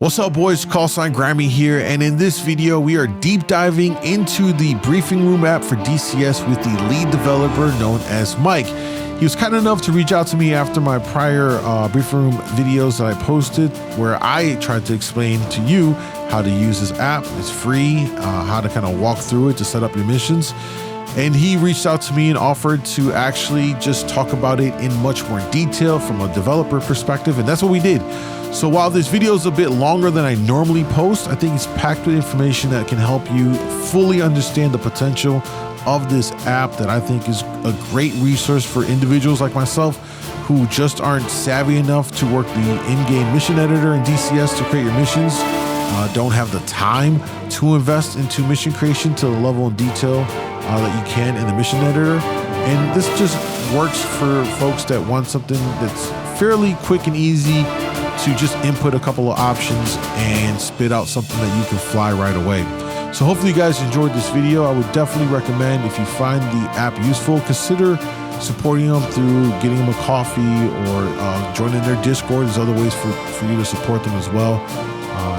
What's up, boys? Callsign Grimey here, and in this video we are deep diving into the briefing room app for DCS with the lead developer known as Mike. He was kind enough to reach out to me after my prior briefing room videos that I posted, where I tried to explain to you how to use this app. It's free, how to kind of walk through it to set up your missions. And he reached out to me and offered to actually just talk about it in much more detail from a developer perspective, and that's what we did. So while this video is a bit longer than I normally post, I think it's packed with information that can help you fully understand the potential of this app that I think is a great resource for individuals like myself who just aren't savvy enough to work the in-game mission editor in DCS to create your missions, don't have the time to invest into mission creation to the level of detail that you can in the mission editor. And this just works for folks that want something that's fairly quick and easy to just input a couple of options and spit out something that you can fly right away. So hopefully you guys enjoyed this video. I would definitely recommend, if you find the app useful, consider supporting them through getting them a coffee or joining their Discord. There's other ways for you to support them as well.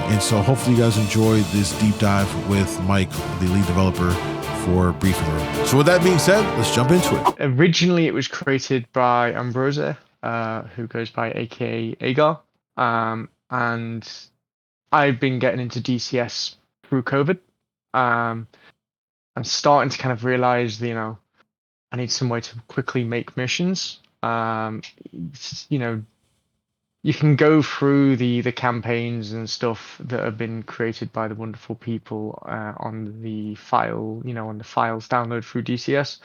And so hopefully you guys enjoy this deep dive with Mike, the lead developer for Briefing Room. So with that being said, let's jump into it. Originally, it was created by Ambrose, who goes by AKA Agar. And I've been getting into DCS through COVID. I'm starting to kind of realize, I need some way to quickly make missions. You can go through the campaigns and stuff that have been created by the wonderful people on the file, on the files download through DCS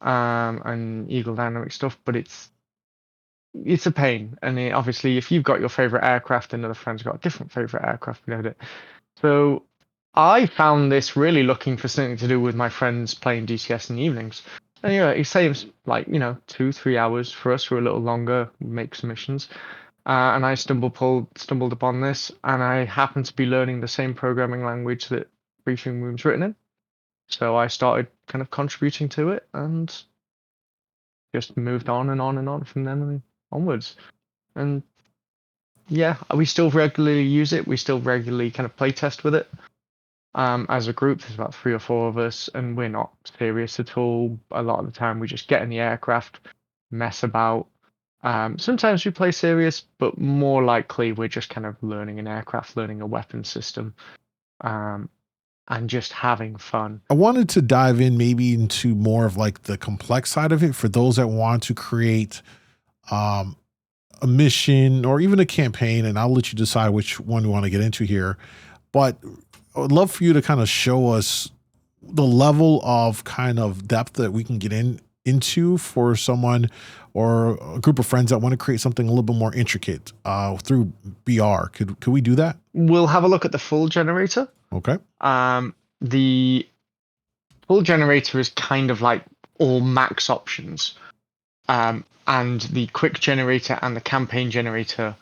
and Eagle Dynamic stuff, but it's a pain. And obviously, if you've got your favorite aircraft, another friend's got a different favorite aircraft, So I found this really looking for something to do with my friends playing DCS in the evenings. And it saves 2-3 hours for us, or a little longer, make some missions. And I stumbled upon this, and I happened to be learning the same programming language that Briefing Room's written in. So I started kind of contributing to it, and just moved on and on and on from then onwards. And yeah, we still regularly use it. We still regularly kind of play test with it. As a group, there's about 3 or 4 of us, and we're not serious at all. A lot of the time, we just get in the aircraft, mess about. Sometimes we play serious, but more likely we're just kind of learning an aircraft, learning a weapon system, and just having fun. I wanted to dive in maybe into more of like the complex side of it for those that want to create a mission or even a campaign, and I'll let you decide which one you want to get into here. But I would love for you to kind of show us the level of kind of depth that we can get into for someone or a group of friends that want to create something a little bit more intricate through BR. Could we do that? We'll have a look at the full generator. Okay. The full generator is kind of like all max options. And the quick generator and the campaign generator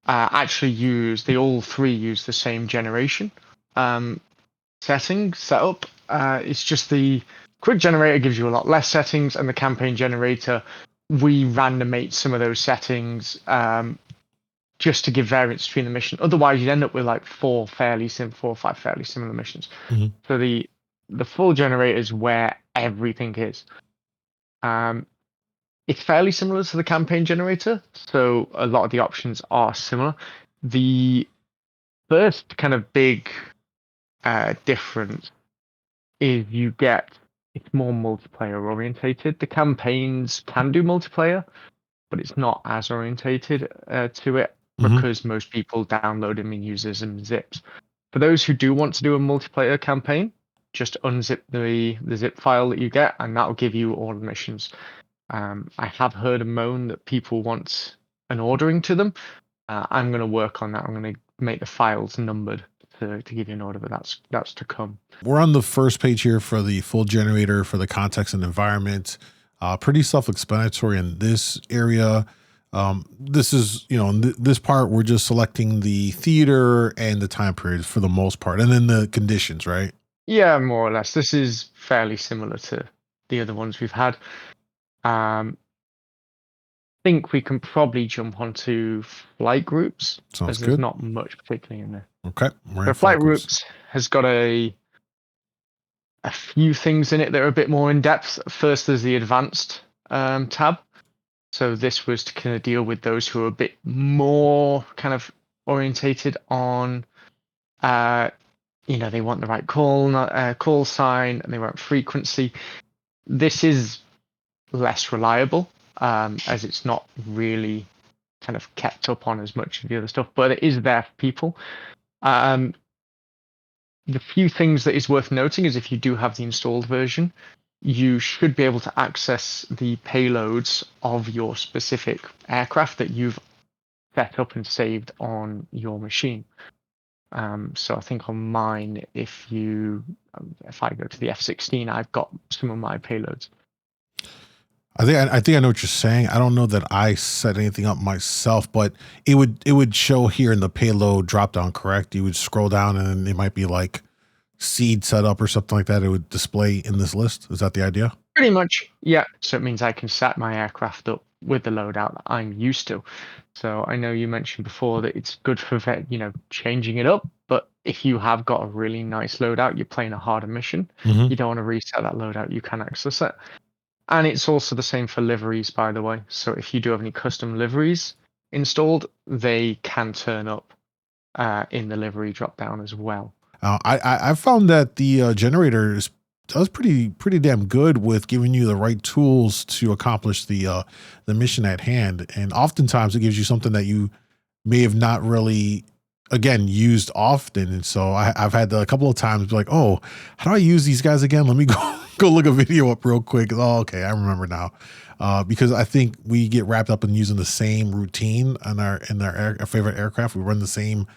they all three use the same generation setup. It's just the quick generator gives you a lot less settings, and the campaign generator, we randomate some of those settings just to give variance between the mission. Otherwise, you'd end up with like 4 or 5 fairly similar missions. Mm-hmm. So the full generator is where everything is. It's fairly similar to the campaign generator, so a lot of the options are similar. The first kind of big difference is it's more multiplayer orientated. The campaigns can do multiplayer, but it's not as orientated to it, because most people download them and use them in zips. For those who do want to do a multiplayer campaign, just unzip the zip file that you get, and that'll give you all the missions. I have heard a moan that people want an ordering to them. I'm going to work on that. I'm going to make the files numbered to give you an order, but that's to come. We're on the first page here for the full generator for the context and environment. Pretty self-explanatory in this area. This is, in this part, we're just selecting the theater and the time period for the most part, and then the conditions, right? Yeah, more or less. This is fairly similar to the other ones we've had. think we can probably jump onto flight groups, Sounds as there's good. not much particularly in there. Okay, we're So in flight groups. groups has got a few things in it that are a bit more in depth. First, there's the advanced tab. So this was to kind of deal with those who are a bit more kind of orientated on, they want the right call sign, and they want frequency. This is less reliable, as it's not really kind of kept up on as much of the other stuff, but it is there for people. The few things that is worth noting is if you do have the installed version, you should be able to access the payloads of your specific aircraft that you've set up and saved on your machine. So I think on mine, if I go to the F-16, I've got some of my payloads. I think I know what you're saying. I don't know that I set anything up myself, but it would show here in the payload dropdown, correct? You would scroll down and it might be like seed setup or something like that. It would display in this list. Is that the idea? Pretty much, yeah. So it means I can set my aircraft up with the loadout that I'm used to. So I know you mentioned before that it's good for changing it up. But if you have got a really nice loadout, you're playing a harder mission. Mm-hmm. You don't want to reset that loadout. You can access it. And it's also the same for liveries, by the way. So if you do have any custom liveries installed, they can turn up in the livery dropdown as well. I found that the generator does pretty damn good with giving you the right tools to accomplish the mission at hand, and oftentimes it gives you something that you may have not really used often. And so I've had a couple of times be like, oh, how do I use these guys again? Let me go look a video up real quick. Oh, okay, I remember now. Because I think we get wrapped up in using the same routine in our favorite aircraft. We run the same,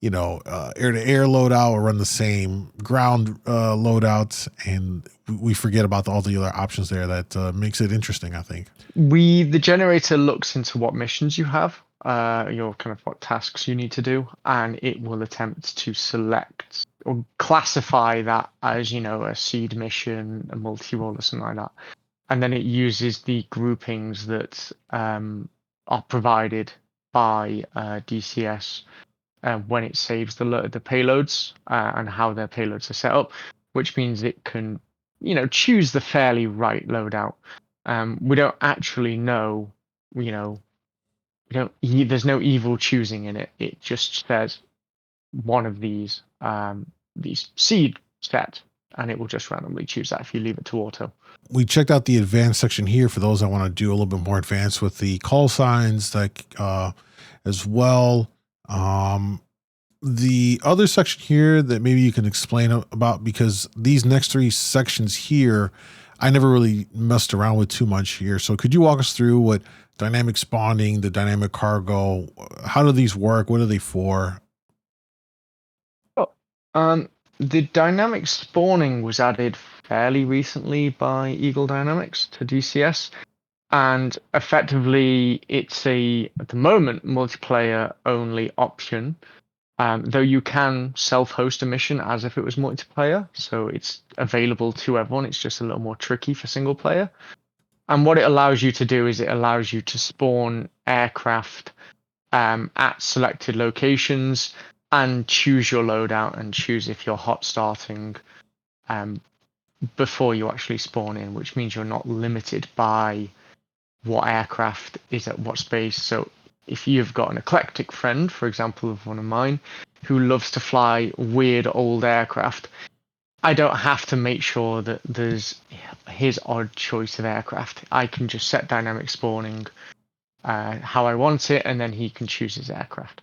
air-to-air loadout, or run the same ground loadouts, and we forget about all the other options there. That makes it interesting, I think. The generator looks into what missions you have, your kind of what tasks you need to do, and it will attempt to select or classify that as, a seed mission, a multi-role, or something like that. And then it uses the groupings that are provided by DCS when it saves the payloads and how their payloads are set up, which means it can, choose the fairly right loadout. We don't actually know, there's no evil choosing in it. It just says one of these seed set, and it will just randomly choose that if you leave it to auto. We checked out the advanced section here for those that want to do a little bit more advanced with the call signs, as well. The other section here that maybe you can explain about, because these next three sections here, I never really messed around with too much here. So could you walk us through what dynamic spawning, the dynamic cargo, how do these work? What are they for? The dynamic spawning was added fairly recently by Eagle Dynamics to DCS, and effectively it's at the moment, multiplayer only option, though you can self-host a mission as if it was multiplayer, so it's available to everyone. It's just a little more tricky for single player. And what it allows you to do is it allows you to spawn aircraft at selected locations and choose your loadout and choose if you're hot starting before you actually spawn in, which means you're not limited by what aircraft is at what space. So if you've got an eclectic friend, for example, of one of mine, who loves to fly weird old aircraft, I don't have to make sure that there's his odd choice of aircraft. I can just set dynamic spawning how I want it, and then he can choose his aircraft.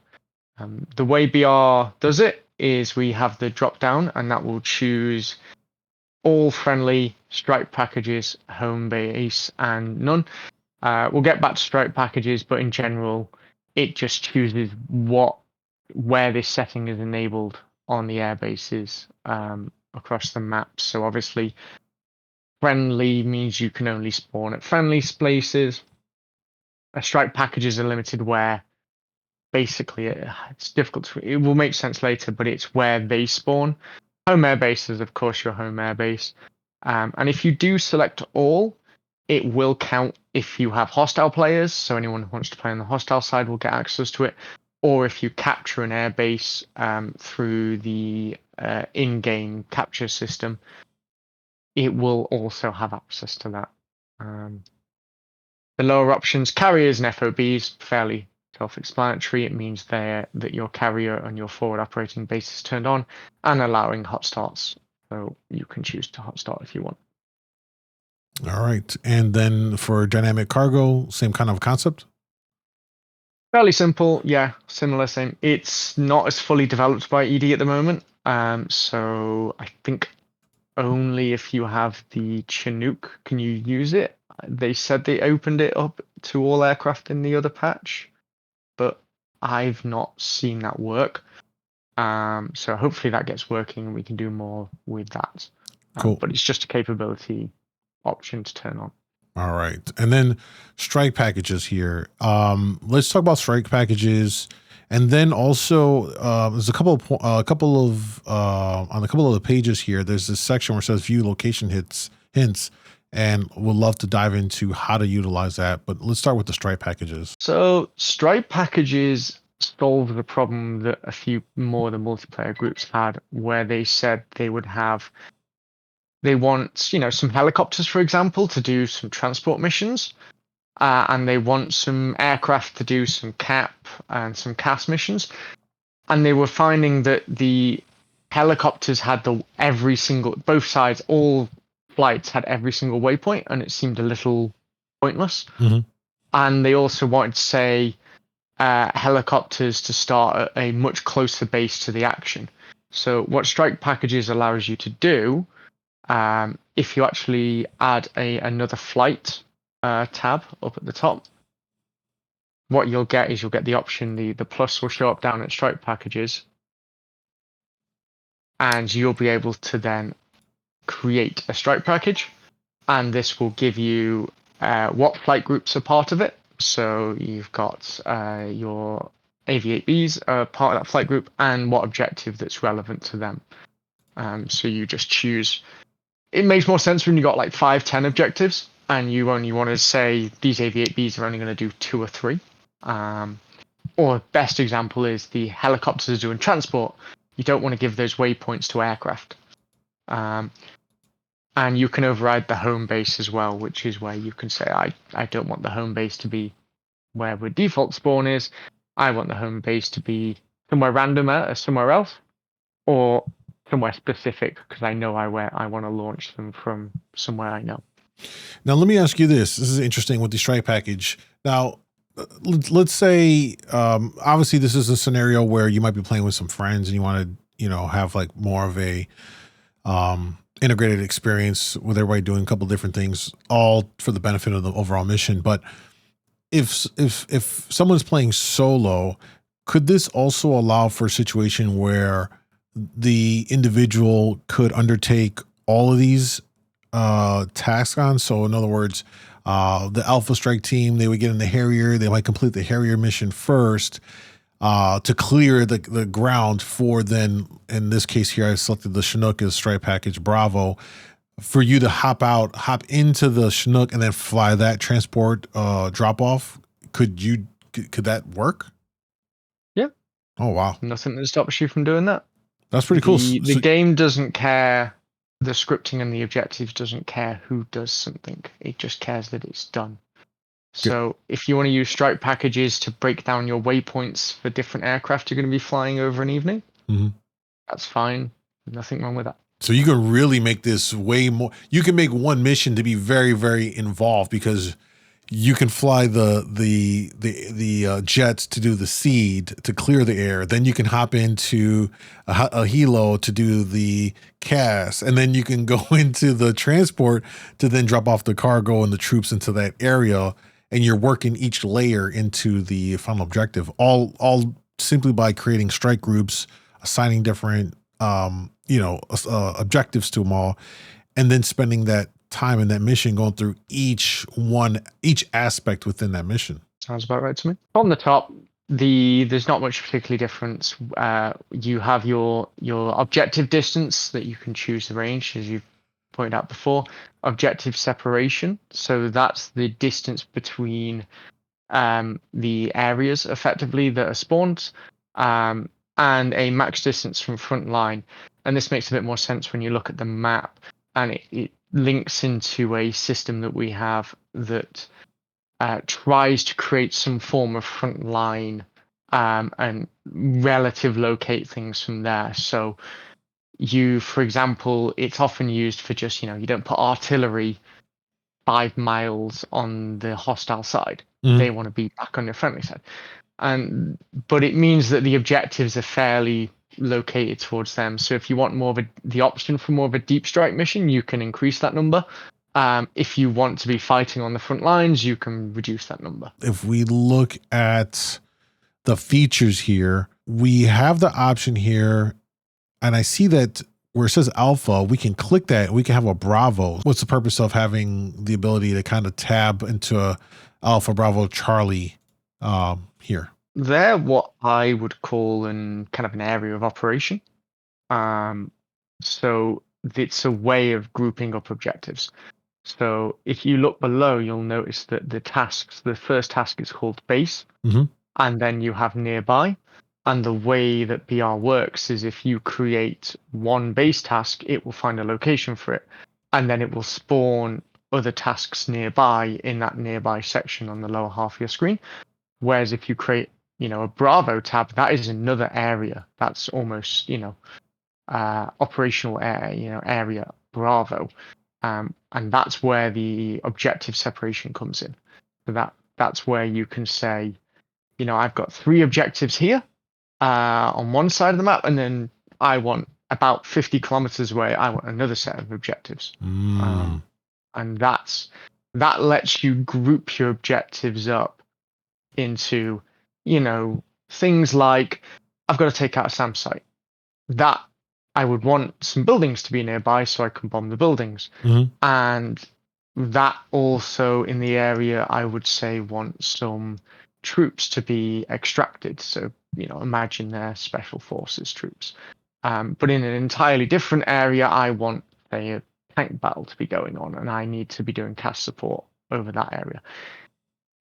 The way BR does it is we have the drop down, and that will choose all friendly strike packages, home base, and none. We'll get back to strike packages, but in general, it just chooses where this setting is enabled on the air bases across the map. So obviously, friendly means you can only spawn at friendly places. Strike packages are limited where basically it's difficult it will make sense later, but it's where they spawn. Home air base is, of course, your home air base. And if you do select all, It will count if you have hostile players, so anyone who wants to play on the hostile side will get access to it, or if you capture an airbase through the in-game capture system, it will also have access to that. The lower options, carriers and FOBs, fairly self-explanatory. It means that your carrier and your forward operating base is turned on and allowing hot starts. So you can choose to hot start if you want. All right. And then for dynamic cargo, same kind of concept? Fairly simple. Yeah, similar, same. It's not as fully developed by ED at the moment. So I think only if you have the Chinook can you use it. They said they opened it up to all aircraft in the other patch, but I've not seen that work. So hopefully that gets working and we can do more with that. Cool. But it's just a capability option to turn on. All right. And then strike packages here. Let's talk about strike packages. And then also, there's on a couple of the pages here, there's this section where it says view location hints, and we'll love to dive into how to utilize that. But let's start with the strike packages. So strike packages solve the problem that a few more of the multiplayer groups had, where they said they want, some helicopters, for example, to do some transport missions. And they want some aircraft to do some cap and some CAS missions. And they were finding that the helicopters had both sides, all flights had every single waypoint, and it seemed a little pointless. Mm-hmm. And they also wanted to say helicopters to start at a much closer base to the action. So what strike packages allows you to do, if you actually add another flight tab up at the top, what you'll get the option, the plus will show up down at strike packages, and you'll be able to then create a strike package, and this will give you what flight groups are part of it. So you've got your AV-8Bs are part of that flight group and what objective that's relevant to them. So you just choose. It makes more sense when you got like 5-10 objectives and you only want to say these AV-8Bs are only going to do 2 or 3. Or best example is the helicopters doing transport. You don't want to give those waypoints to aircraft. And you can override the home base as well, which is where you can say, I don't want the home base to be where the default spawn is. I want the home base to be somewhere random or somewhere else, or somewhere specific because I know I want to launch them from somewhere I know. Now, let me ask you this. This is interesting with the strike package. Now, let's say, obviously this is a scenario where you might be playing with some friends and you want to, have like more of a, integrated experience with everybody doing a couple different things, all for the benefit of the overall mission. But if someone's playing solo, could this also allow for a situation where the individual could undertake all of these tasks on? So in other words, the Alpha Strike team, they would get in the Harrier, they might complete the Harrier mission first to clear the ground for then, in this case here, I selected the Chinook as strike package Bravo, for you to hop into the Chinook and then fly that transport drop off. Could that work? Yeah. Oh, wow. Nothing that stops you from doing that. That's pretty cool. The game doesn't care. The scripting and the objectives doesn't care who does something. It just cares that it's done. So if you want to use strike packages to break down your waypoints for different aircraft you're going to be flying over an evening, that's fine. Nothing wrong with that. So you can really make this way more. You can make one mission to be very, very involved because you can fly the jets to do the seed to clear the air. Then you can hop into a helo to do the CAS, and then you can go into the transport to then drop off the cargo and the troops into that area. And you're working each layer into the final objective, all simply by creating strike groups, assigning different, objectives to them all, and then spending that time in that mission going through each aspect within that mission. Sounds about right to me. On the top, there's not much particularly difference. You have your objective distance that you can choose the range, as you've pointed out before, objective separation. So that's the distance between the areas effectively that are spawned, and a max distance from front line. And this makes a bit more sense when you look at the map, and it links into a system that we have that tries to create some form of front line and relative locate things from there. So for example, it's often used for just, you don't put artillery 5 miles on the hostile side. They want to be back on the friendly side. But it means that the objectives are fairly located towards them. So if you want more of the option for more of a deep strike mission, you can increase that number. If you want to be fighting on the front lines, you can reduce that number. If we look at the features here, we have the option here, and I see that where it says alpha, we can click that. We can have a Bravo. What's the purpose of having the ability to kind of tab into a Alpha, Bravo, Charlie here? They're what I would call kind of an area of operation. So it's a way of grouping up objectives. So if you look below, you'll notice that the first task is called base, and then you have nearby. And the way that BR works is if you create one base task, it will find a location for it, and then it will spawn other tasks nearby in that nearby section on the lower half of your screen. Whereas if you create, a Bravo tab, that is another area. That's almost, operational area Bravo. And that's where the objective separation comes in. So that's where you can say, I've got 3 objectives here on one side of the map, and then I want about 50 kilometers away, I want another set of objectives. And that lets you group your objectives up into, things like, I've got to take out a SAM site. That I would want some buildings to be nearby so I can bomb the buildings. And that also in the area, I would say, want some troops to be extracted. So, imagine they're special forces troops. But in an entirely different area, I want, say, a tank battle to be going on, and I need to be doing cast support over that area.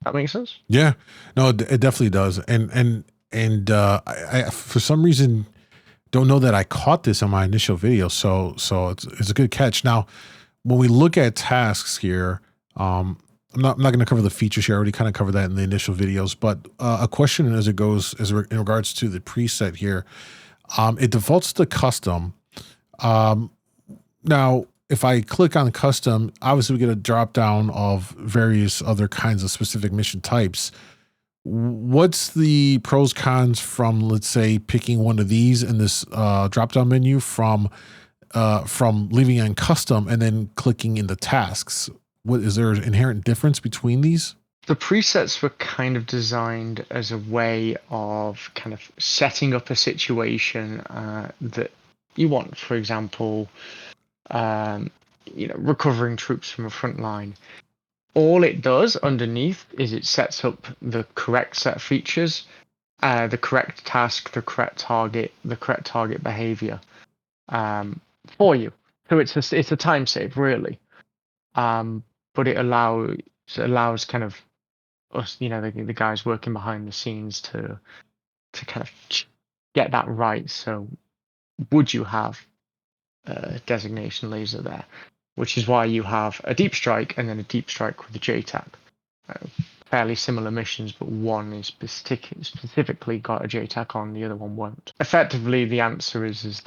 That makes sense? Yeah, no, it definitely does. And I for some reason don't know that I caught this on my initial video. So it's a good catch. Now, when we look at tasks here, I'm not going to cover the features here. I already kind of covered that in the initial videos, but a question in regards to the preset here, it defaults to custom. Now, if I click on custom, obviously we get a drop down of various other kinds of specific mission types. What's the pros cons from, let's say, picking one of these in this drop down menu from leaving it in custom and then clicking into tasks? What is there an inherent difference between these? The presets were kind of designed as a way of kind of setting up a situation that you want. For example, recovering troops from a front line. All it does underneath is it sets up the correct set of features, the correct task, the correct target behavior for you. So it's a time save, really. But it allows kind of us, the guys working behind the scenes to kind of get that right. So would you have a designation laser there? Which is why you have a deep strike and then a deep strike with a JTAC. Fairly similar missions, but one is specifically got a JTAC on, the other one won't. Effectively, the answer is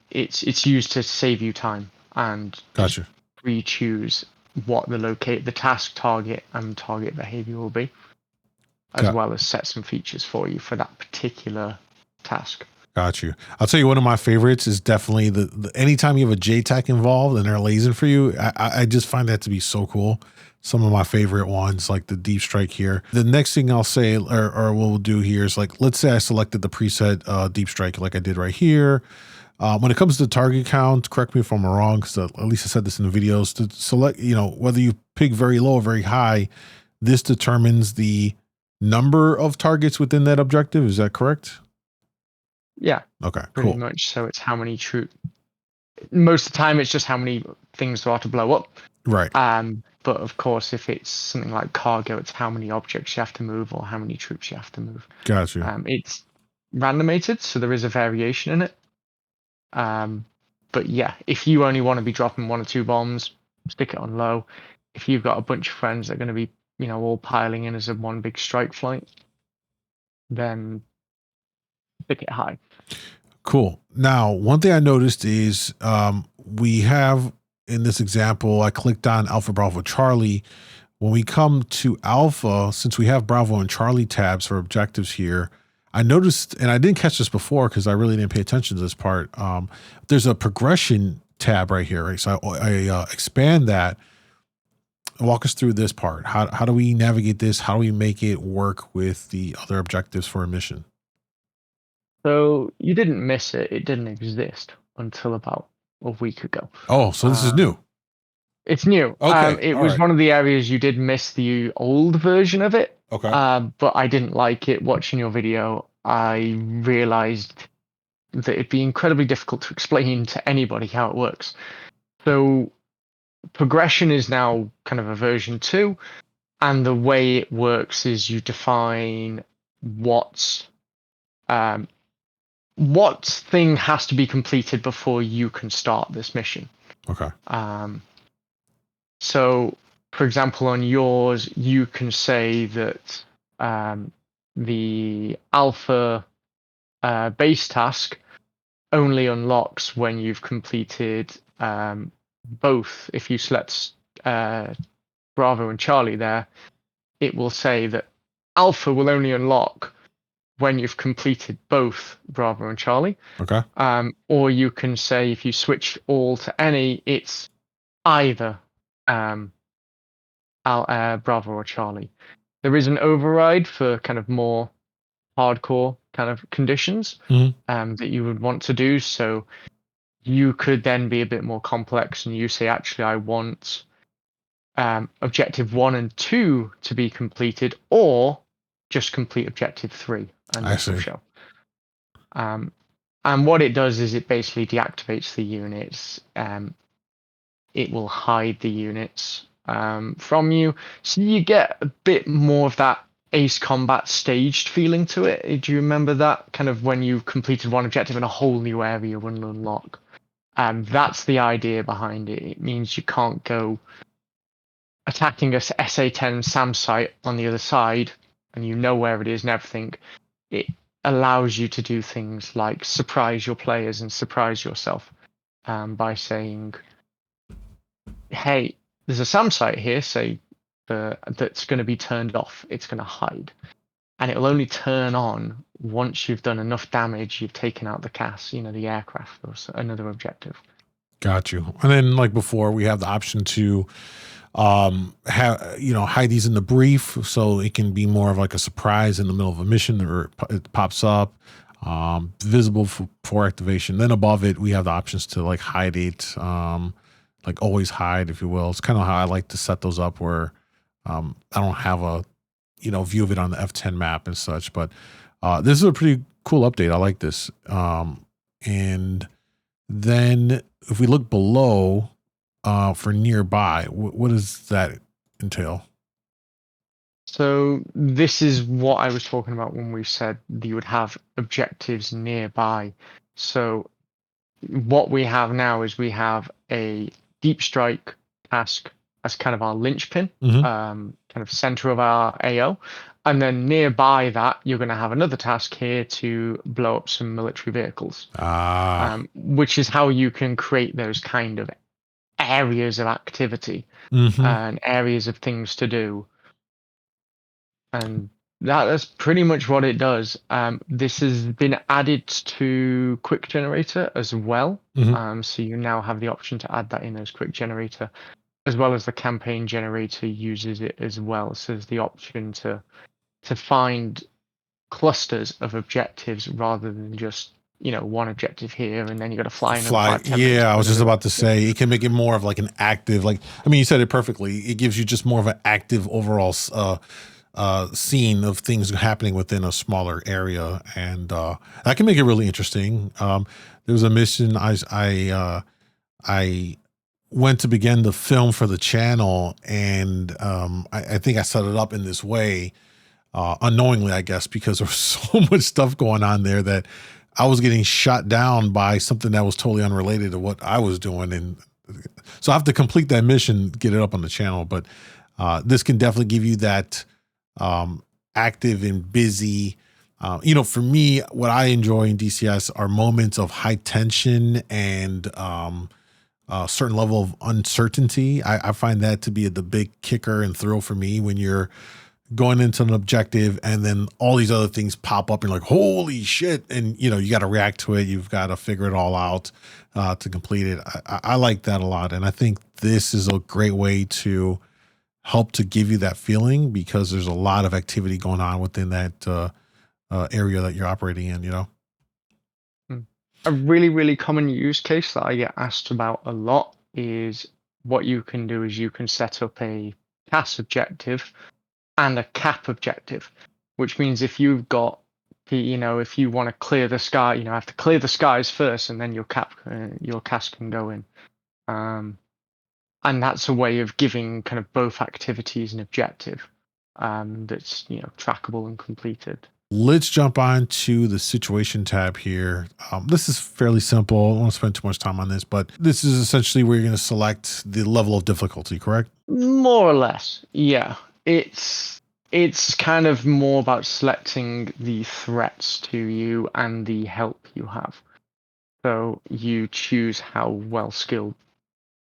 it's used to save you time and Gotcha. re-choose what the task, target, and target behavior will be, as well as set some features for you for that particular task. Got you. I'll tell you, one of my favorites is definitely the anytime you have a JTAC involved and they're lasing for you, I just find that to be so cool. Some of my favorite ones, like the deep strike here. The next thing I'll say, or what we'll do here is, like, let's say I selected the preset deep strike like I did right here. When it comes to target count, correct me if I'm wrong, because at least I said this in the videos, to select, whether you pick very low or very high, this determines the number of targets within that objective. Is that correct? Yeah. Okay, pretty cool. much. So it's how many troops. most of the time it's just how many things there are to blow up. Right. But of course, if it's something like cargo, it's how many objects you have to move or how many troops you have to move. Gotcha. It's randomated, so there is a variation in it. But yeah, if you only want to be dropping 1 or 2 bombs, stick it on low. If you've got a bunch of friends that are going to be, all piling in as a one big strike flight, then stick it high. Cool. Now, one thing I noticed is we have in this example, I clicked on Alpha Bravo Charlie. When we come to Alpha, since we have Bravo and Charlie tabs for objectives here, I noticed, and I didn't catch this before because I really didn't pay attention to this part. There's a progression tab right here, right? So I expand that. Walk us through this part. How do we navigate this? How do we make it work with the other objectives for a mission? So you didn't miss it. It didn't exist until about a week ago. Oh, so this is new. It's new. Okay. It was one of the areas you did miss the old version of it. Okay. But I didn't like it. Watching your video, I realized that it'd be incredibly difficult to explain to anybody how it works. So progression is now kind of a version 2, and the way it works is you define what thing has to be completed before you can start this mission. Okay. So, for example, on yours, you can say that the alpha base task only unlocks when you've completed both. If you select Bravo and Charlie there, it will say that alpha will only unlock when you've completed both Bravo and Charlie. Okay. Or you can say if you switch all to any, it's either Bravo or Charlie. There is an override for kind of more hardcore kind of conditions that you would want to do. So you could then be a bit more complex and you say, actually, I want objective 1 and 2 to be completed, or just complete objective 3 and this will show. And what it does is it basically deactivates the units. It will hide the units from you, so you get a bit more of that Ace Combat staged feeling to it. Do you remember that kind of when you completed one objective and a whole new area will unlock? That's the idea behind it. It means you can't go attacking a SA-10 SAM site on the other side and you know where it is and everything. It allows you to do things like surprise your players and surprise yourself by saying, hey, there's a SAM site here, say, that's going to be turned off. It's going to hide. And it will only turn on once you've done enough damage, you've taken out the CAS, the aircraft or another objective. Got you. And then, like before, we have the option to hide these in the brief, so it can be more of like a surprise in the middle of a mission, or it pops up, visible for activation. Then above it, we have the options to like hide it, like always hide, if you will. It's kind of how I like to set those up, where I don't have a view of it on the F10 map and such. But this is a pretty cool update. I like this. And then if we look below for nearby, what does that entail? So this is what I was talking about when we said that you would have objectives nearby. So what we have now is we have a deep strike task as kind of our linchpin, kind of center of our AO. And then nearby that, you're going to have another task here to blow up some military vehicles, which is how you can create those kind of areas of activity and areas of things to do. And that's pretty much what it does. This has been added to Quick Generator as well. So you now have the option to add that in as Quick Generator, as well as the Campaign Generator uses it as well. So there's the option to find clusters of objectives rather than just one objective here and then you got to fly. Yeah, I was just about to say it can make it more of like an active, you said it perfectly. It gives you just more of an active overall scene of things happening within a smaller area, and that can make it really interesting. There was a mission I I went to begin the film for the channel, and I think I set it up in this way, unknowingly, I guess, because there was so much stuff going on there that I was getting shot down by something that was totally unrelated to what I was doing. And so I have to complete that mission, get it up on the channel. But this can definitely give you that active and busy. For me, what I enjoy in DCS are moments of high tension and a certain level of uncertainty. I find that to be the big kicker and thrill for me when you're going into an objective and then all these other things pop up and like, holy shit. And, you got to react to it. You've got to figure it all out to complete it. I like that a lot. And I think this is a great way to help to give you that feeling, because there's a lot of activity going on within that area that you're operating in. A really, really common use case that I get asked about a lot is what you can do is you can set up a CAS objective and a cap objective, which means if you've got, if you want to clear the sky, you have to clear the skies first, and then your CAS can go in. And that's a way of giving kind of both activities an objective that's trackable and completed. Let's jump on to the situation tab here. This is fairly simple. I don't want to spend too much time on this, but this is essentially where you're going to select the level of difficulty, correct? More or less, yeah. It's kind of more about selecting the threats to you and the help you have. So you choose how well skilled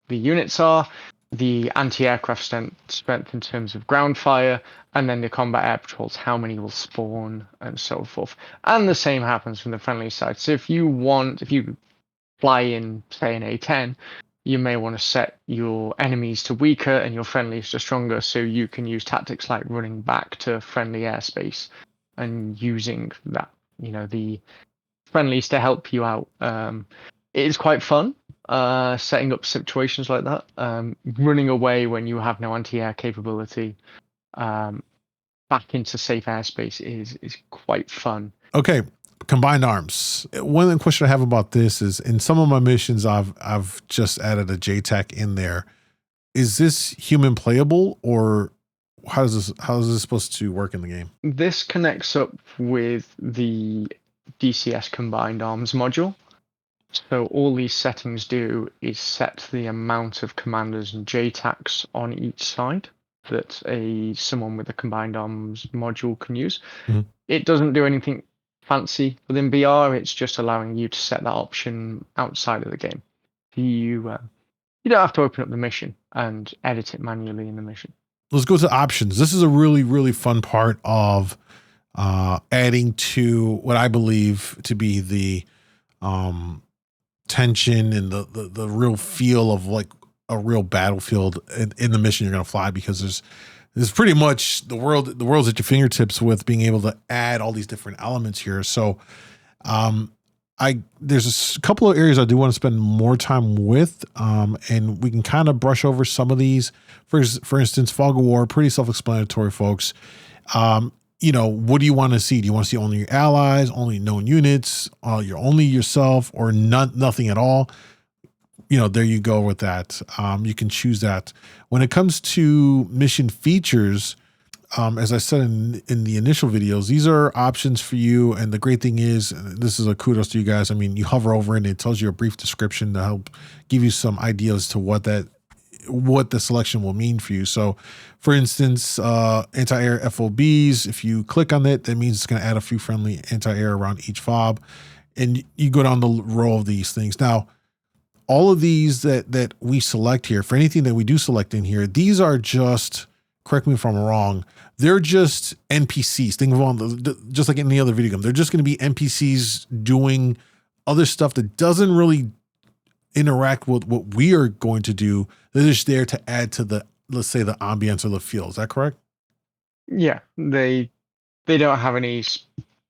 the units are, the anti-aircraft strength in terms of ground fire, and then the combat air patrols, how many will spawn, and so forth. And the same happens from the friendly side. So if you fly in, say, an A10, you may want to set your enemies to weaker and your friendlies to stronger, so you can use tactics like running back to friendly airspace and using that, the friendlies to help you out. It is quite fun setting up situations like that. Running away when you have no anti-air capability back into safe airspace is quite fun. Okay. Combined arms. One of the questions I have about this is, in some of my missions, I've just added a JTAC in there. Is this human playable, or how is this supposed to work in the game? This connects up with the DCS combined arms module. So all these settings do is set the amount of commanders and JTACs on each side that someone with a combined arms module can use. Mm-hmm. It doesn't do anything fancy within BR. It's just allowing you to set that option outside of the game. You don't have to open up the mission and edit it manually in the mission. Let's go to options. This is a really, really fun part of adding to what I believe to be the tension and the real feel of like a real battlefield in the mission you're going to fly, because there's pretty much the world's at your fingertips with being able to add all these different elements here. So there's a couple of areas I do want to spend more time with, and we can kind of brush over some of these. For instance, Fog of War, pretty self-explanatory, folks. What do you want to see? Do you want to see only your allies, only known units, you're only yourself, or nothing at all? There you go with that. You can choose that. When it comes to mission features, as I said in the initial videos, these are options for you. And the great thing is, this is a kudos to you guys. I mean, you hover over it and it tells you a brief description to help give you some ideas to what the selection will mean for you. So for instance, anti-air FOBs, if you click on it, that means it's going to add a few friendly anti-air around each fob. And you go down the row of these things. Now, all of these that we select here, for anything that we do select in here, these are just, correct me if I'm wrong, they're just NPCs. Think of them just like any other video game. They're just going to be NPCs doing other stuff that doesn't really interact with what we are going to do. They're just there to add to the, let's say, the ambience or the feel. Is that correct? Yeah, they don't have any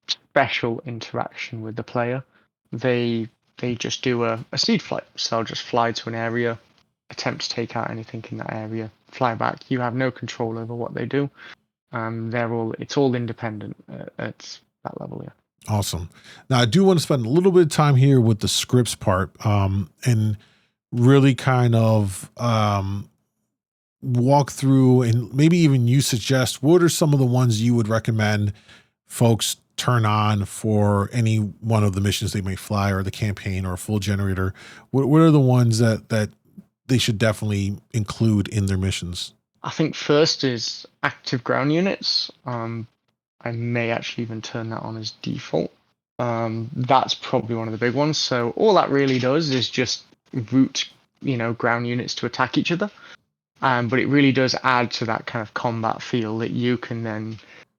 special interaction with the player. They just do a seed flight. So they'll just fly to an area, attempt to take out anything in that area, fly back. You have no control over what they do. It's all independent at that level. Yeah. Awesome. Now I do want to spend a little bit of time here with the scripts part. And really kind of walk through, and maybe even you suggest, what are some of the ones you would recommend folks turn on for any one of the missions they may fly, or the campaign, or a full generator? What are the ones that they should definitely include in their missions? I think first is active ground units. I may actually even turn that on as default. That's probably one of the big ones. So all that really does is just route, ground units to attack each other. But it really does add to that kind of combat feel that you can then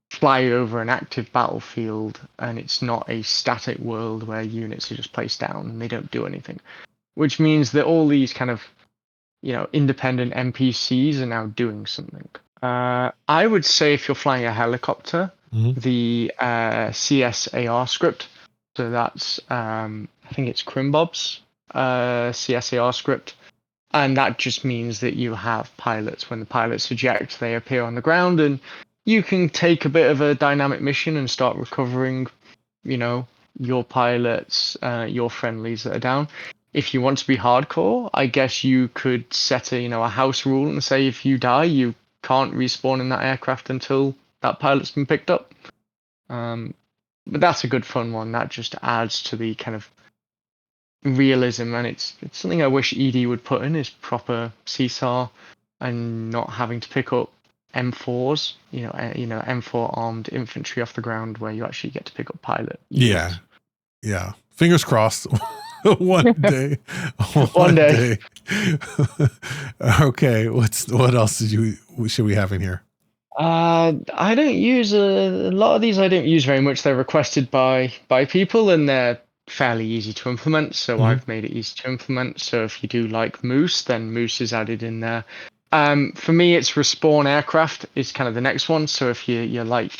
fly over an active battlefield, and it's not a static world where units are just placed down and they don't do anything. Which means that all these kind of, independent NPCs are now doing something. I would say if you're flying a helicopter, the CSAR script. So that's I think it's Crimbob's CSAR script. And that just means that you have pilots. When the pilots eject, they appear on the ground, and you can take a bit of a dynamic mission and start recovering, your pilots, your friendlies that are down. If you want to be hardcore, I guess you could set a house rule and say if you die, you can't respawn in that aircraft until that pilot's been picked up. But that's a good fun one. That just adds to the kind of realism, and it's something I wish ED would put in, is proper CSAR and not having to pick up M4s, M4 armed infantry off the ground, where you actually get to pick up pilot units. Yeah. Fingers crossed. One day. One day. Okay, what else should we have in here? I don't use a lot of these. I don't use very much. They're requested by people, and they're fairly easy to implement. So I've made it easy to implement. So if you do like Moose, then Moose is added in there. For me, it's respawn aircraft is kind of the next one. So if you like,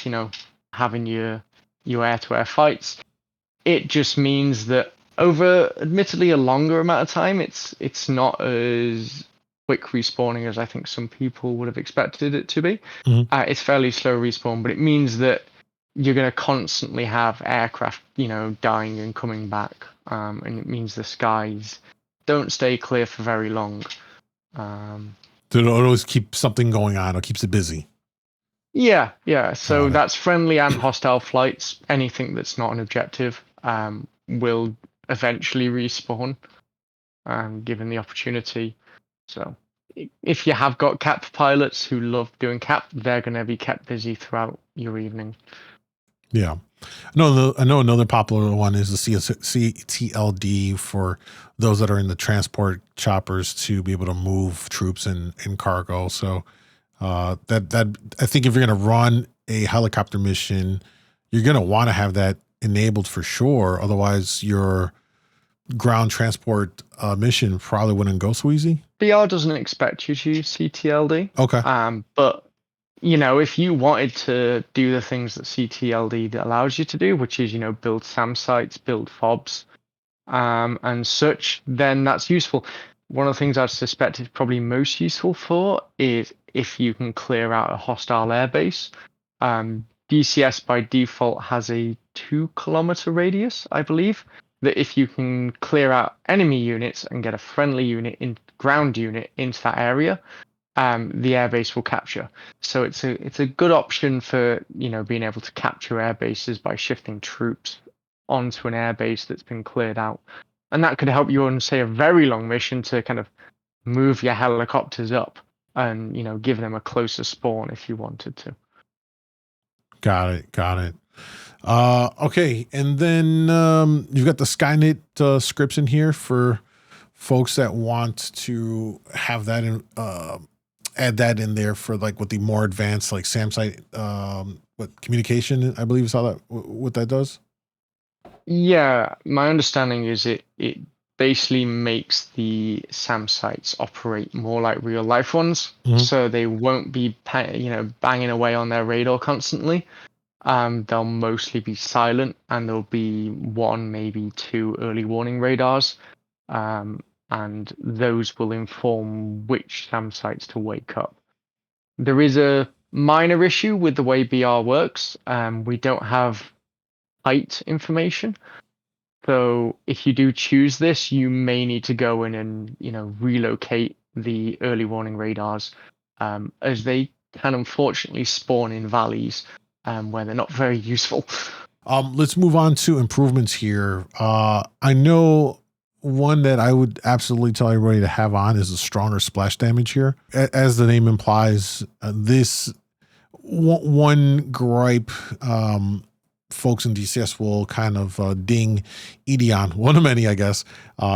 having your air-to-air fights, it just means that over admittedly a longer amount of time, it's not as quick respawning as I think some people would have expected it to be. It's fairly slow respawn, but it means that you're going to constantly have aircraft, dying and coming back, and it means the skies don't stay clear for very long. So it'll always keep something going on. It keeps it busy. Yeah. So that's friendly and hostile flights. Anything that's not an objective will eventually respawn, given the opportunity. So if you have got cap pilots who love doing cap, they're going to be kept busy throughout your evening. Yeah. I know another popular one is the CTLD, for those that are in the transport choppers to be able to move troops and cargo. So that I think if you're going to run a helicopter mission, you're going to want to have that enabled for sure. Otherwise, your ground transport mission probably wouldn't go so easy. BR doesn't expect you to use CTLD. Okay. But if you wanted to do the things that CTLD allows you to do, which is, build SAM sites, build FOBs, and such, then that's useful. One of the things I suspect it's probably most useful for is if you can clear out a hostile airbase. DCS by default has a 2-kilometer radius, I believe, that if you can clear out enemy units and get a friendly ground unit into that area, the airbase will capture. So it's a good option for being able to capture airbases by shifting troops onto an airbase that's been cleared out, and that could help you on, say, a very long mission to kind of move your helicopters up and give them a closer spawn if you wanted to. Got it. Okay, and then you've got the Skynet scripts in here for folks that want to have that in, add that in there for like with the more advanced like SAM site, communication, I believe is how what that does. Yeah, my understanding is it basically makes the SAM sites operate more like real life ones, so they won't be banging away on their radar constantly. They'll mostly be silent, and there'll be 1, maybe 2 early warning radars, and those will inform which SAM sites to wake up. There is a minor issue with the way BR works. We don't have height information. So if you do choose this, you may need to go in and, relocate the early warning radars, as they can unfortunately spawn in valleys where they're not very useful. Let's move on to improvements here. I know one that I would absolutely tell everybody to have on is a stronger splash damage here. As the name implies, this one gripe folks in DCS will kind of ding Edie on, one of many, I guess,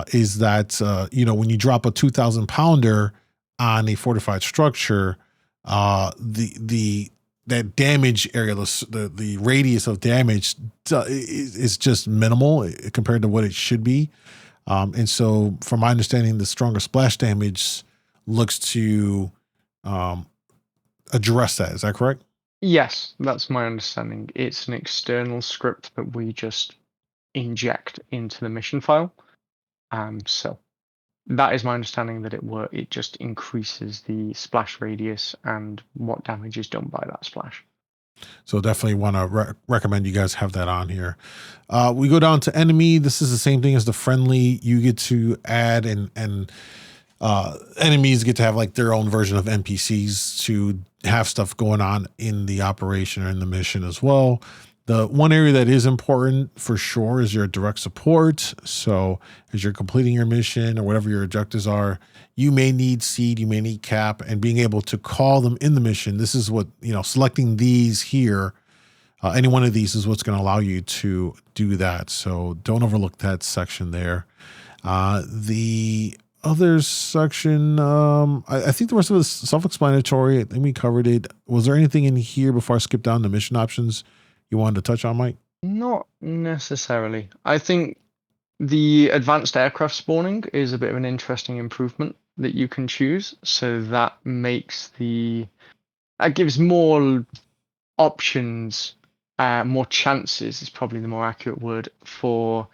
is that, when you drop a 2,000 pounder on a fortified structure, that damage area, the radius of damage is just minimal compared to what it should be. And so from my understanding, the stronger splash damage looks to address that. Is that correct? Yes, that's my understanding. It's an external script that we just inject into the mission file. So that is my understanding, that it just increases the splash radius and what damage is done by that splash. So definitely want to recommend you guys have that on here. We go down to enemy. This is the same thing as the friendly. You get to add and enemies get to have like their own version of NPCs to have stuff going on in the operation or in the mission as well. The one area that is important for sure is your direct support. So as you're completing your mission or whatever your objectives are, you may need seed, you may need cap, and being able to call them in the mission. This is what, selecting these here, any one of these is what's going to allow you to do that. So don't overlook that section there. The other section, I think the rest of it is self-explanatory. I think we covered it. Was there anything in here before I skip down the mission options you wanted to touch on, Mike? Not necessarily. I think the advanced aircraft spawning is a bit of an interesting improvement that you can choose. So that gives more options, more chances is probably the more accurate word, for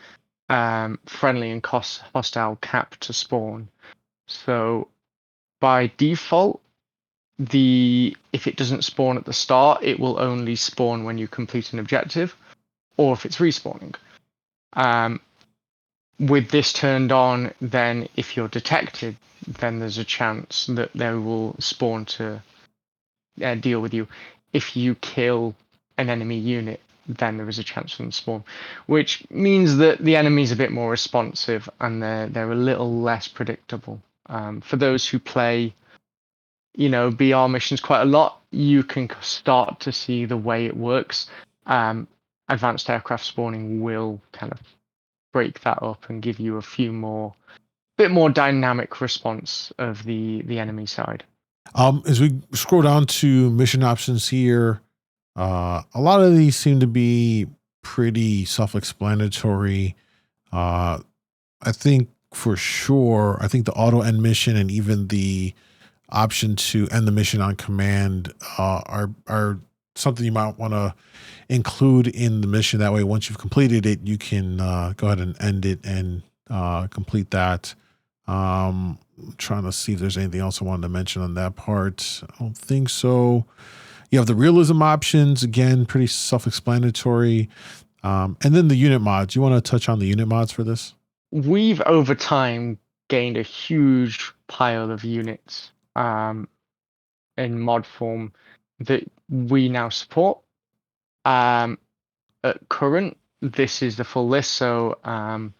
friendly and hostile cap to spawn. So by default, if it doesn't spawn at the start, it will only spawn when you complete an objective, or if it's respawning. With this turned on, then if you're detected, then there's a chance that they will spawn to deal with you. If you kill an enemy unit, then there is a chance for them to spawn, which means that the enemy's a bit more responsive and they're a little less predictable. For those who play BR missions quite a lot, you can start to see the way it works. Advanced aircraft spawning will kind of break that up and give you a bit more dynamic response of the enemy side. As we scroll down to mission options here, a lot of these seem to be pretty self-explanatory. I think for sure, the auto end mission and even the option to end the mission on command are something you might want to include in the mission. That way, once you've completed it, you can go ahead and end it and complete that. I'm trying to see if there's anything else I wanted to mention on that part. I don't think so. You have the realism options, again, pretty self-explanatory. And then the unit mods. You want to touch on the unit mods for this? We've over time gained a huge pile of units in mod form that we now support. At current, this is the full list. So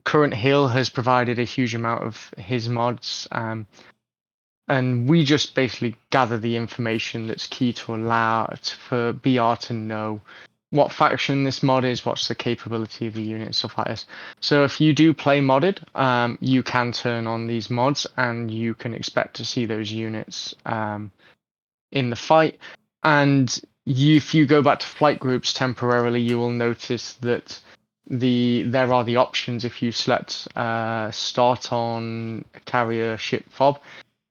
Current Hill has provided a huge amount of his mods, and we just basically gather the information that's key to allow for BR to know what faction this mod is, what's the capability of the unit, and stuff like this. So if you do play modded, you can turn on these mods and you can expect to see those units in the fight. And if you go back to flight groups temporarily, you will notice that there are the options. If you select start on a carrier ship fob,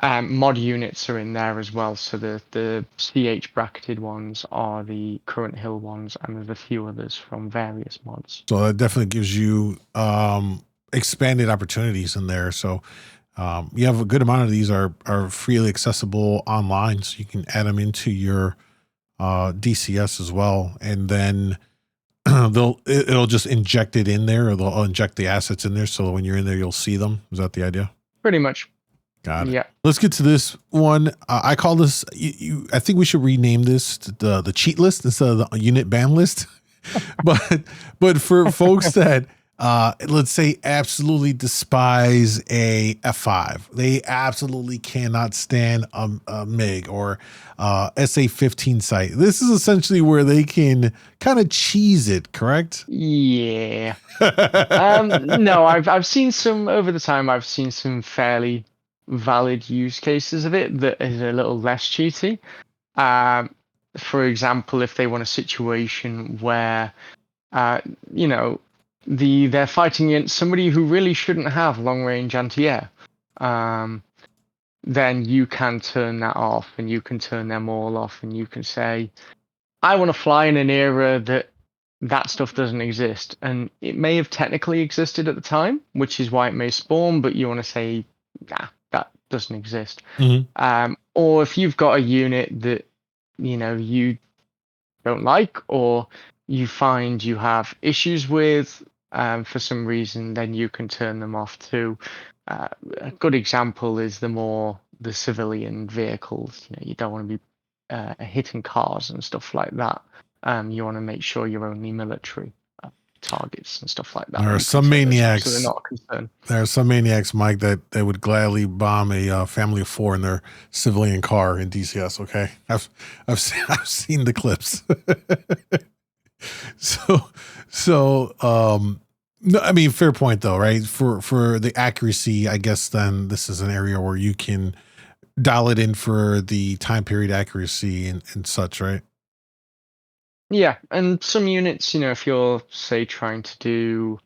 mod units are in there as well. So the CH bracketed ones are the Current Hill ones, and there's a few others from various mods. So that definitely gives you expanded opportunities in there. So you have a good amount of these are freely accessible online, so you can add them into your DCS as well. And then it'll just inject it in there, or they'll inject the assets in there, so when you're in there, you'll see them. Is that the idea? Pretty much. Got it. Yeah. Let's get to this one. I call this. I think we should rename this the cheat list instead of the unit ban list. but for folks that let's say absolutely despise a F5, they absolutely cannot stand a MiG or SA-15 site. This is essentially where they can kind of cheese it, correct? Yeah. No, I've seen some over the time. I've seen some fairly valid use cases of it that is a little less cheaty. For example, if they want a situation where they're fighting against somebody who really shouldn't have long-range anti-air, then you can turn that off, and you can turn them all off, and you can say, I want to fly in an era that stuff doesn't exist. And it may have technically existed at the time, which is why it may spawn, but you want to say, that doesn't exist. Mm-hmm. Or if you've got a unit that, you don't like, or you find you have issues with for some reason, then you can turn them off too. A good example is the civilian vehicles. You don't want to be hitting cars and stuff like that. You want to make sure you're only military targets and stuff like that. There are some maniacs. So they're not a concern. There are some maniacs, Mike, that they would gladly bomb a family of 4 in their civilian car in DCS. Okay, I've seen the clips. No, I mean, fair point though, right? For the accuracy, I guess then this is an area where you can dial it in for the time period accuracy and such, right? Yeah, and some units, if you're, say, trying to do,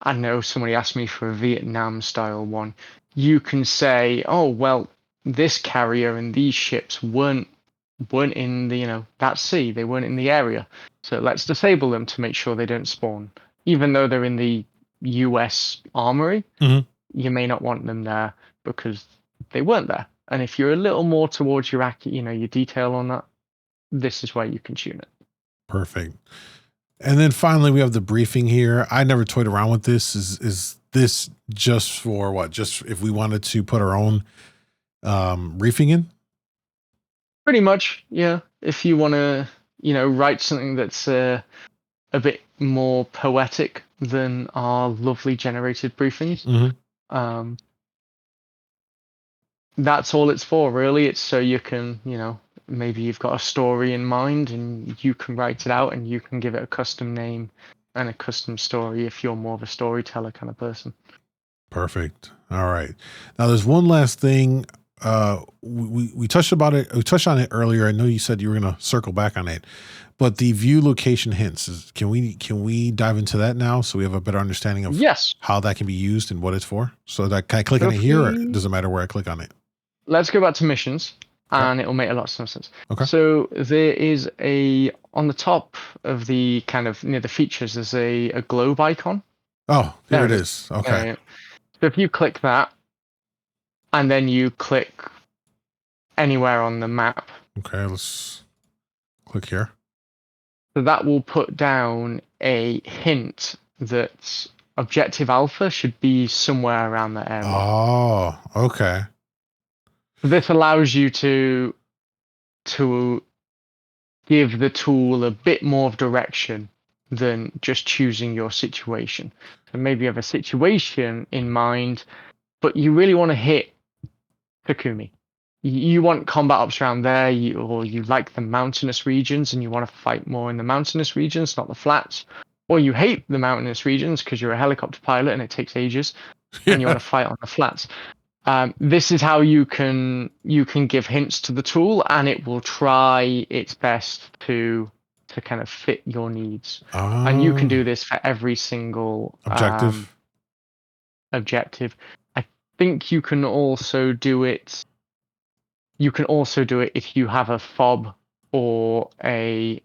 I don't know, somebody asked me for a Vietnam style one, you can say, oh, well, this carrier and these ships weren't in the, that sea, they weren't in the area. So let's disable them to make sure they don't spawn. Even though they're in the US armory, mm-hmm. You may not want them there because they weren't there. And if you're a little more towards your detail on that, this is where you can tune it. Perfect. And then finally, we have the briefing here. I never toyed around with this. Is this just for what? Just if we wanted to put our own briefing in? Pretty much, yeah. If you want to, write something that's a bit more poetic than our lovely generated briefings, mm-hmm. That's all it's for, really. It's so you can, maybe you've got a story in mind and you can write it out and you can give it a custom name and a custom story if you're more of a storyteller kind of person. Perfect. All right. Now there's one last thing. We touched about it. We touched on it earlier. I know you said you were going to circle back on it, but the view location hints, can we dive into that now so we have a better understanding of how that can be used and what it's for? So that can I click on it here, or does it matter where I click on it? Let's go back to missions. And it'll make a lot of sense. Okay. So there is on the top of the kind of near the features, there's a globe icon. Oh, there it is. Okay. So if you click that, and then you click anywhere on the map. Okay, let's click here. So that will put down a hint that Objective Alpha should be somewhere around that area. Oh, okay. This allows you to give the tool a bit more of direction than just choosing your situation. So maybe you have a situation in mind, but you really want to hit Takumi. You want combat ops around there, or you like the mountainous regions and you want to fight more in the mountainous regions, not the flats. Or you hate the mountainous regions because you're a helicopter pilot and it takes ages, and you want to fight on the flats. This is how you can give hints to the tool, and it will try its best to kind of fit your needs. And you can do this for every single objective. I think you can also do it. You can also do it if you have a fob or a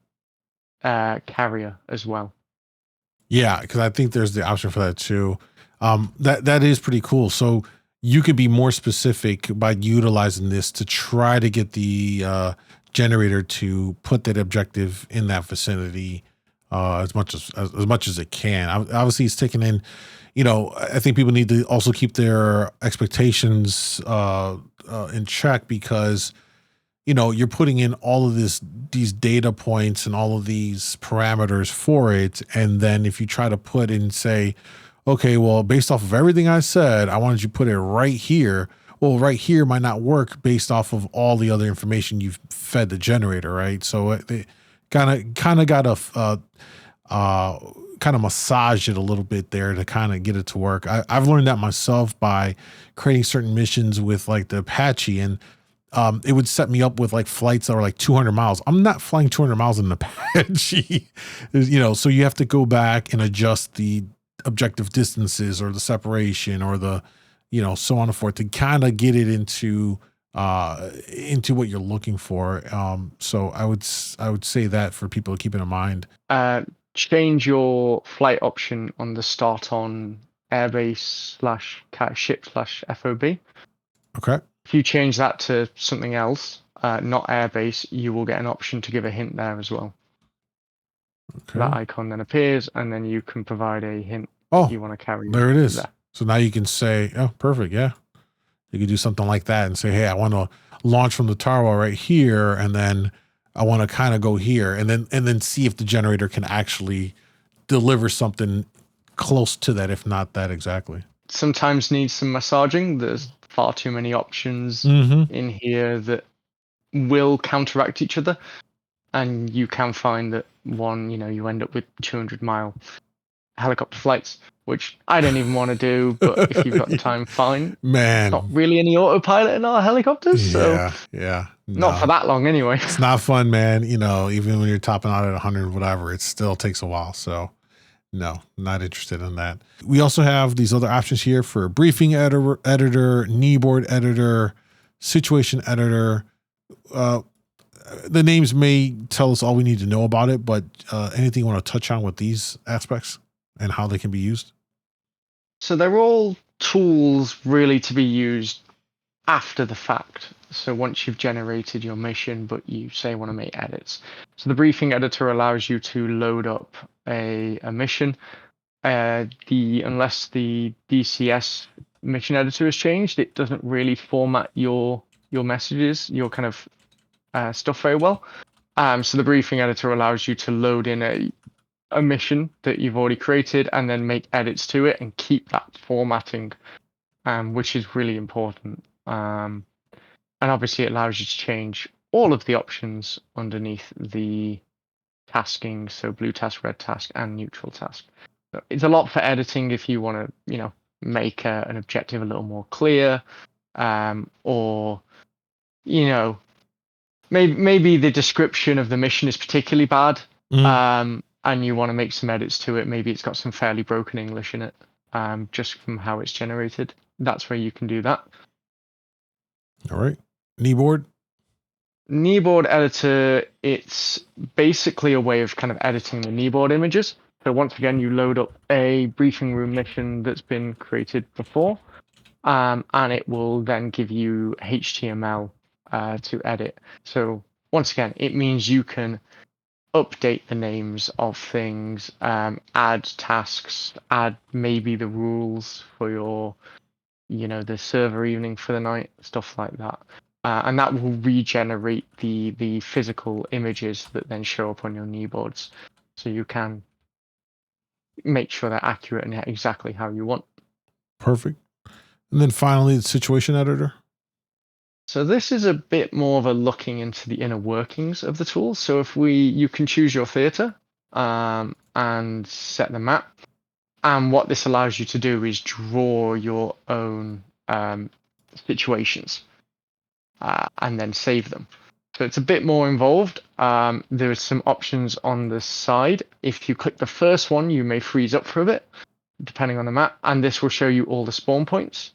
carrier as well. Yeah, because I think there's the option for that too. That is pretty cool. So you could be more specific by utilizing this to try to get the generator to put that objective in that vicinity as much as it can. Obviously, it's taking in. I think people need to also keep their expectations in check, because you're putting in all of these data points and all of these parameters for it, and then if you try to put in, say, okay, well, based off of everything I said, I wanted you to put it right here. Well, right here might not work based off of all the other information you've fed the generator, right? So they kind of got to kind of massage it a little bit there to kind of get it to work. I've learned that myself by creating certain missions with like the Apache, and it would set me up with like flights that were like 200 miles. I'm not flying 200 miles in an Apache, so you have to go back and adjust the objective distances or the separation or the, so on and forth to kind of get it into what you're looking for. So I would say that for people to keep it in mind. Change your flight option on the start on airbase / ship / FOB. Okay. If you change that to something else, not airbase, you will get an option to give a hint there as well. Okay. That icon then appears, and then you can provide a hint that you want to carry. There it is. There. So now you can say, oh, perfect. Yeah. You could do something like that and say, hey, I want to launch from the Tarwa right here, and then I want to kind of go here, and then see if the generator can actually deliver something close to that, if not that exactly. Sometimes needs some massaging. There's far too many options in here that will counteract each other, and you can find that one, you end up with 200-mile helicopter flights, which I don't even want to do, but if you've got the time, fine. Man, not really any autopilot in our helicopters, so yeah, not for that long anyway. It's not fun, man. Even when you're topping out at 100, whatever, it still takes a while. So no, not interested in that. We also have these other options here for briefing editor, kneeboard editor, situation editor. The names may tell us all we need to know about it, but anything you want to touch on with these aspects and how they can be used? So they're all tools really to be used after the fact. So once you've generated your mission, but you say want to make edits. So the briefing editor allows you to load up a mission. Unless the DCS mission editor has changed, it doesn't really format your messages, your kind of stuff very well. So the briefing editor allows you to load in a mission that you've already created and then make edits to it and keep that formatting, which is really important. And obviously it allows you to change all of the options underneath the tasking, so blue task, red task, and neutral task. So it's a lot for editing if you want to, make an objective a little more clear, or, maybe the description of the mission is particularly bad, and you want to make some edits to it. Maybe it's got some fairly broken English in it, just from how it's generated. That's where you can do that. All right. Kneeboard editor, it's basically a way of kind of editing the kneeboard images. So once again, you load up a briefing room mission that's been created before, and it will then give you HTML to edit. So once again, it means you can update the names of things, add tasks, add maybe the rules for your, the server evening for the night, stuff like that. And that will regenerate the physical images that then show up on your kneeboards. So you can make sure they're accurate and exactly how you want. Perfect. And then finally, the situation editor. So this is a bit more of a looking into the inner workings of the tool. So you can choose your theater and set the map. And what this allows you to do is draw your own situations and then save them. So it's a bit more involved. There are some options on the side. If you click the first one, you may freeze up for a bit, depending on the map. And this will show you all the spawn points.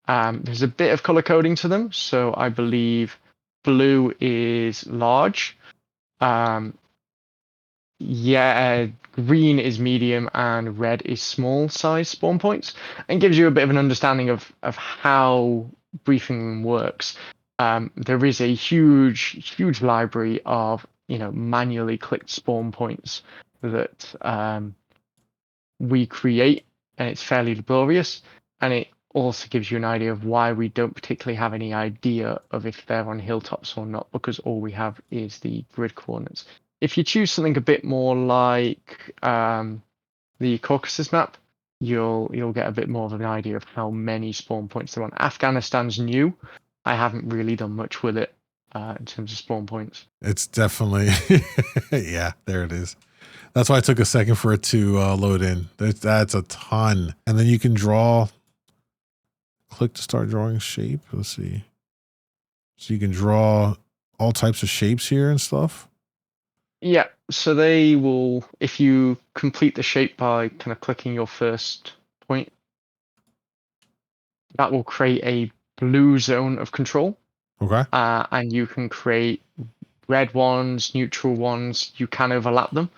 There's a bit of color coding to them. So I believe blue is large. Green is medium and red is small size spawn points, and gives you a bit of an understanding of how briefing room works. There is a huge library of manually clicked spawn points that we create, and it's fairly laborious, and it also gives you an idea of why we don't particularly have any idea of if they're on hilltops or not, because all we have is the grid coordinates. If you choose something a bit more like the Caucasus map, you'll get a bit more of an idea of how many spawn points there are on. Afghanistan's new. I haven't really done much with it in terms of spawn points. It's definitely, yeah, there it is. That's why it took a second for it to load in. That's a ton. And then you can draw, click to start drawing shape. Let's see. So you can draw all types of shapes here and stuff. Yeah, so they will, if you complete the shape by kind of clicking your first point, that will create a blue zone of control. Okay. And you can create red ones, neutral ones. You can overlap them.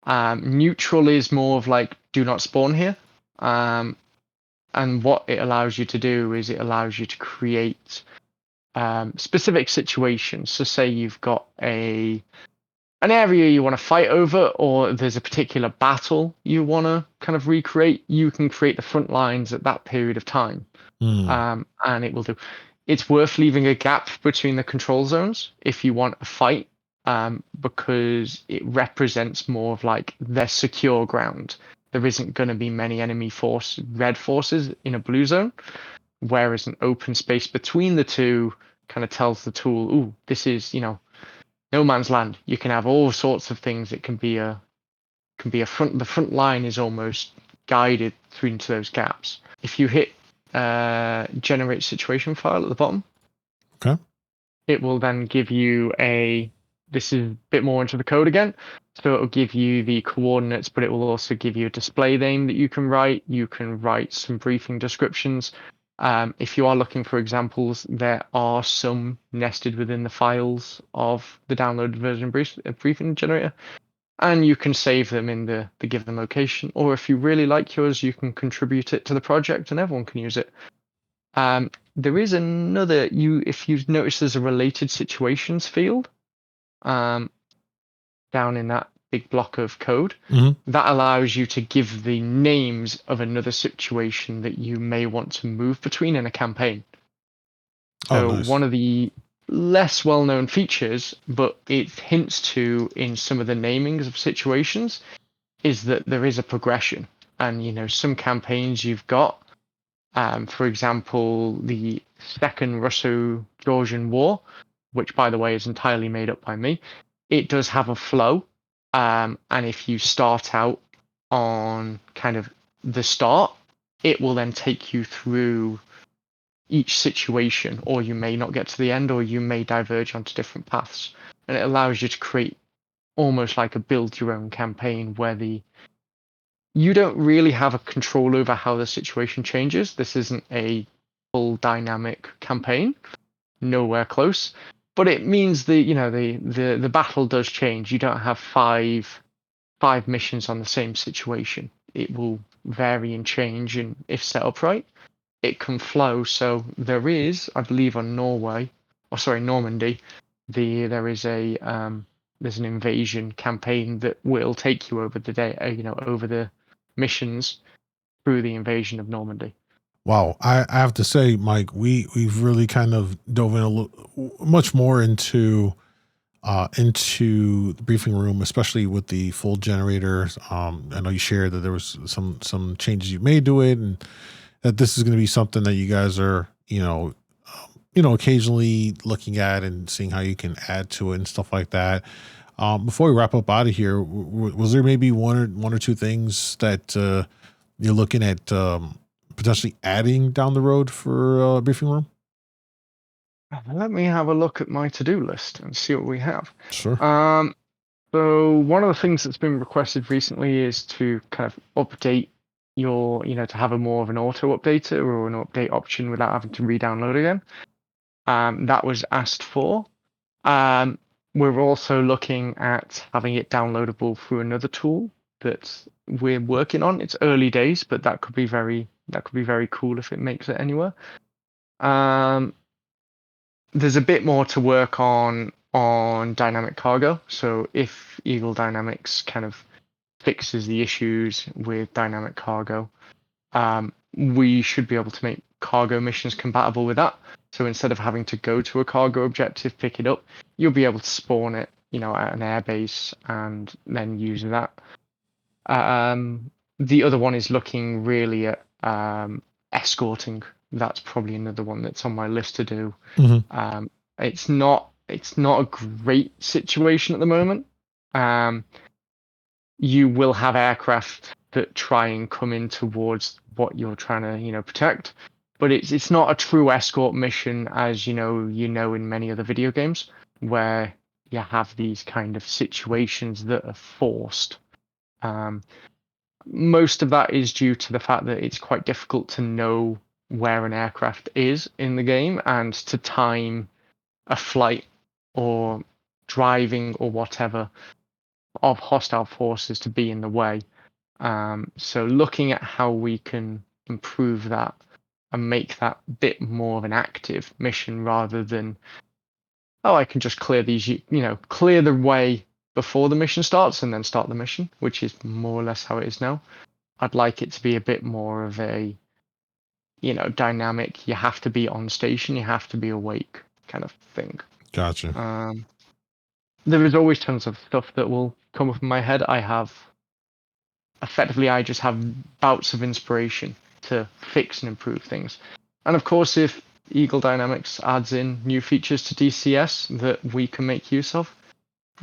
Neutral is more of like, do not spawn here. And what it allows you to do is it allows you to create specific situations. So say you've got an area you want to fight over, or there's a particular battle you want to kind of recreate, you can create the front lines at that period of time. And it will do. It's worth leaving a gap between the control zones if you want a fight, because it represents more of like their secure ground. There isn't going to be many enemy red forces in a blue zone, whereas an open space between the two kind of tells the tool, ooh, this is, no man's land. You can have all sorts of things. It can be a front. The front line is almost guided through into those gaps. If you hit generate situation file at the bottom, okay, it will then give you this is a bit more into the code again. So it'll give you the coordinates, but it will also give you a display name that you can write. You can write some briefing descriptions. If you are looking for examples, there are some nested within the files of the downloaded version briefing generator, and you can save them in the given location. Or if you really like yours, you can contribute it to the project and everyone can use it. There is another, if you've noticed, there's a related situations field down in that big block of code. That allows you to give the names of another situation that you may want to move between in a campaign. So nice. One of the less well-known features, but it hints to in some of the namings of situations, is that there is a progression. And some campaigns you've got, for example, the Second Russo-Georgian War, which by the way is entirely made up by me, it does have a flow. And if you start out on kind of the start, it will then take you through each situation, or you may not get to the end, or you may diverge onto different paths. And it allows you to create almost like a build your own campaign where you don't really have a control over how the situation changes. This isn't a full dynamic campaign, nowhere close. But it means the battle does change. You don't have five missions on the same situation. It will vary and change, and if set up right, it can flow. So there is, I believe, on Normandy, there's an invasion campaign that will take you over the day, over the missions through the invasion of Normandy. Wow, I have to say, Mike, we've really kind of dove in much more into the briefing room, especially with the full generator. I know you shared that there was some changes you made to it, and that this is going to be something that you guys are occasionally looking at and seeing how you can add to it and stuff like that. Before we wrap up out of here, was there maybe one or two things that you're looking at potentially adding down the road for briefing room? Let me have a look at my to-do list and see what we have. Sure. So one of the things that's been requested recently is to kind of update to have a more of an auto updater or an update option without having to re-download again. That was asked for. We're also looking at having it downloadable through another tool that we're working on. It's early days, but that could be very cool if it makes it anywhere. There's a bit more to work on dynamic cargo. So if Eagle Dynamics kind of fixes the issues with dynamic cargo. We should be able to make cargo missions compatible with that. So instead of having to go to a cargo objective, pick it up, you'll be able to spawn it, at an airbase and then use that. The other one is looking really at escorting. That's probably another one that's on my list to do. Mm-hmm. It's not a great situation at the moment. You will have aircraft that try and come in towards what you're trying to, protect, but it's not a true escort mission as in many other video games where you have these kind of situations that are forced. Most of that is due to the fact that it's quite difficult to know where an aircraft is in the game and to time a flight or driving or whatever of hostile forces to be in the way. So looking at how we can improve that and make that bit more of an active mission rather than, I can just clear these, clear the way before the mission starts and then start the mission, which is more or less how it is now. I'd like it to be a bit more of a, dynamic. You have to be on station, you have to be awake kind of thing. Gotcha. There is always tons of stuff that will come up in my head. I just have bouts of inspiration to fix and improve things. And of course, if Eagle Dynamics adds in new features to DCS that we can make use of,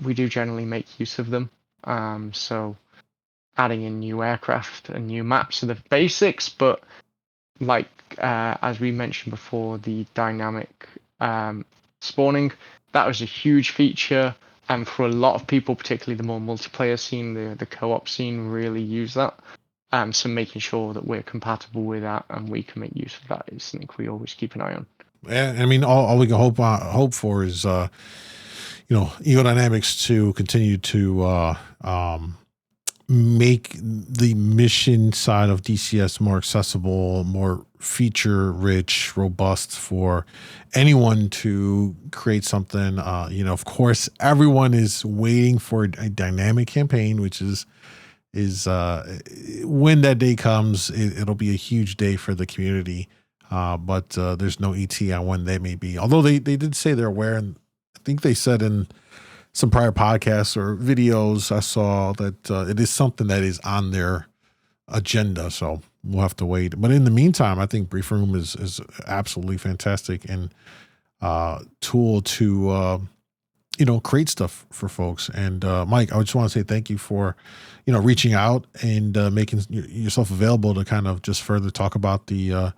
we do generally make use of them. So adding in new aircraft and new maps are the basics, but as we mentioned before, the dynamic spawning, that was a huge feature. And for a lot of people, particularly the more multiplayer scene, the co-op scene, really use that. So making sure that we're compatible with that and we can make use of that is something we always keep an eye on. I mean, all we can hope for is, Eagle Dynamics to continue to make the mission side of DCS more accessible, more feature rich, robust for anyone to create something. Of course, everyone is waiting for a dynamic campaign, which is when that day comes, it'll be a huge day for the community. But there's no ET on when they may be. Although they did say they're aware, and I think they said in some prior podcasts or videos I saw that it is something that is on their agenda. So we'll have to wait. But in the meantime, I think Brief Room is absolutely fantastic and tool to create stuff for folks. And Mike, I just want to say thank you for reaching out and making yourself available to kind of just further talk about the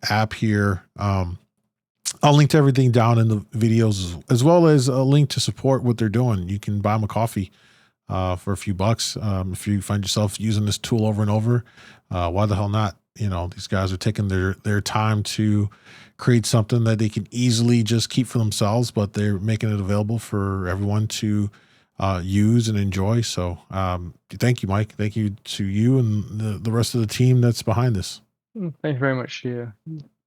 app here. I'll link to everything down in the videos, as well as a link to support what they're doing. You can buy them a coffee for a few bucks. If you find yourself using this tool over and over, why the hell not? These guys are taking their time to create something that they can easily just keep for themselves, but they're making it available for everyone to use and enjoy. So thank you, Mike. Thank you to you and the rest of the team that's behind this. Thank you very much. You're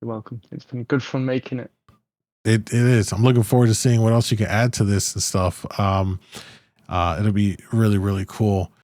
welcome. It's been good fun making it. It is. I'm looking forward to seeing what else you can add to this and stuff. It'll be really, really cool.